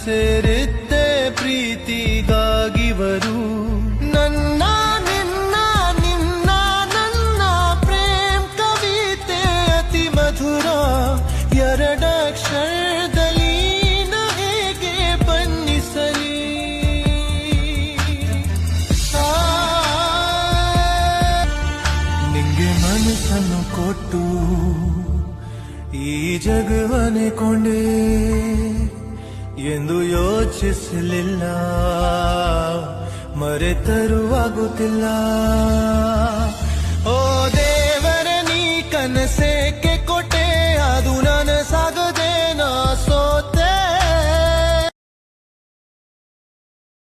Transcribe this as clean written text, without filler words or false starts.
ಸೇರಿದ್ದೆ ಪ್ರೀತಿಗಾಗಿವರು ನನ್ನ ನಿನ್ನ ನಿನ್ನ ನನ್ನ ಪ್ರೇಮ್ ಕವಿತೆ ಅತಿ ಮಧುರ ಎರಡಕ್ಷರದಲ್ಲಿ ಹೇಗೆ ಬಣ್ಣಿಸಲಿ ನಿಂಗೆ ಮನಸ್ಸನ್ನು ಕೊಟ್ಟು ಈ ಜಗವನ್ನೇ ಕೊಂಡೆ ಎಂದು ಯೋಚಿಸಲಿಲ್ಲ ಮರೆತರೂ ಆಗುತ್ತಿಲ್ಲ